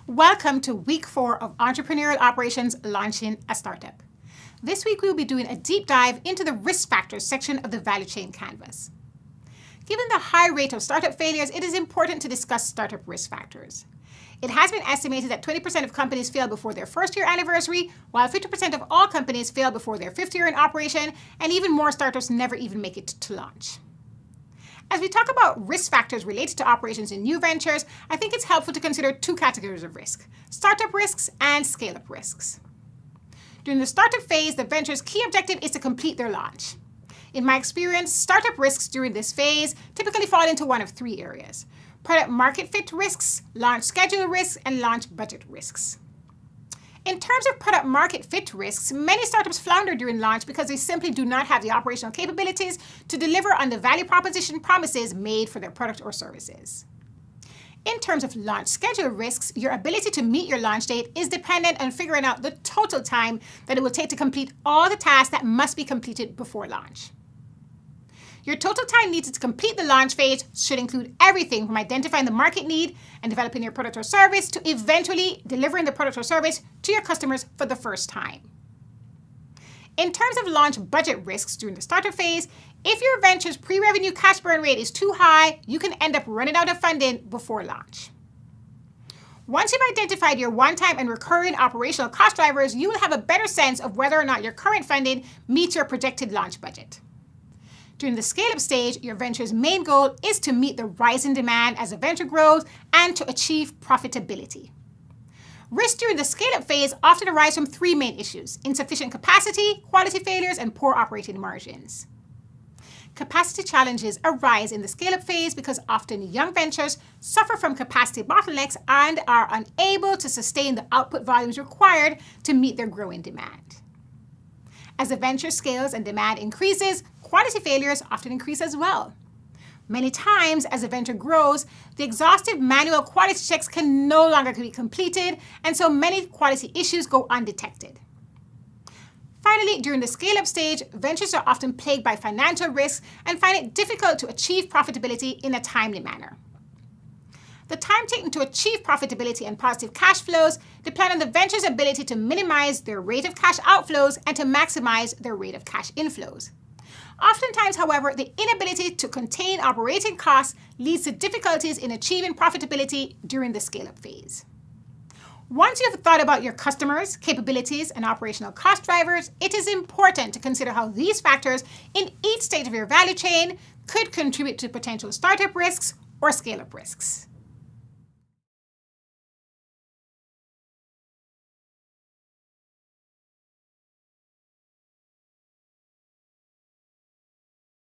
Welcome to week 4 of Entrepreneurial Operations Launching a Startup. This week we will be doing a deep dive into the risk factors section of the value chain canvas. Given the high rate of startup failures, it is important to discuss startup risk factors. It has been estimated that 20% of companies fail before their first year anniversary, while 50% of all companies fail before their 5th year in operation, and even more startups never even make it to launch. As we talk about risk factors related to operations in new ventures, I think it's helpful to consider two categories of risk: startup risks and scale-up risks. During the startup phase, the venture's key objective is to complete their launch. In my experience, startup risks during this phase typically fall into one of 3 areas: product market fit risks, launch schedule risks, and launch budget risks. In terms of product market fit risks, many startups flounder during launch because they simply do not have the operational capabilities to deliver on the value proposition promises made for their product or services. In terms of launch schedule risks, your ability to meet your launch date is dependent on figuring out the total time that it will take to complete all the tasks that must be completed before launch. Your total time needed to complete the launch phase should include everything from identifying the market need and developing your product or service to eventually delivering the product or service to your customers for the first time. In terms of launch budget risks during the startup phase, if your venture's pre-revenue cash burn rate is too high, you can end up running out of funding before launch. Once you've identified your one-time and recurring operational cost drivers, you will have a better sense of whether or not your current funding meets your projected launch budget. During the scale-up stage, your venture's main goal is to meet the rising demand as the venture grows and to achieve profitability. Risks during the scale-up phase often arise from 3 main issues: insufficient capacity, quality failures, and poor operating margins. Capacity challenges arise in the scale-up phase because often young ventures suffer from capacity bottlenecks and are unable to sustain the output volumes required to meet their growing demand. As the venture scales and demand increases, quality failures often increase as well. Many times, as the venture grows, the exhaustive manual quality checks can no longer be completed, and so many quality issues go undetected. Finally, during the scale-up stage, ventures are often plagued by financial risks and find it difficult to achieve profitability in a timely manner. The time taken to achieve profitability and positive cash flows depend on the venture's ability to minimize their rate of cash outflows and to maximize their rate of cash inflows. Oftentimes, however, the inability to contain operating costs leads to difficulties in achieving profitability during the scale-up phase. Once you have thought about your customers, capabilities, and operational cost drivers, it is important to consider how these factors in each stage of your value chain could contribute to potential startup risks or scale-up risks.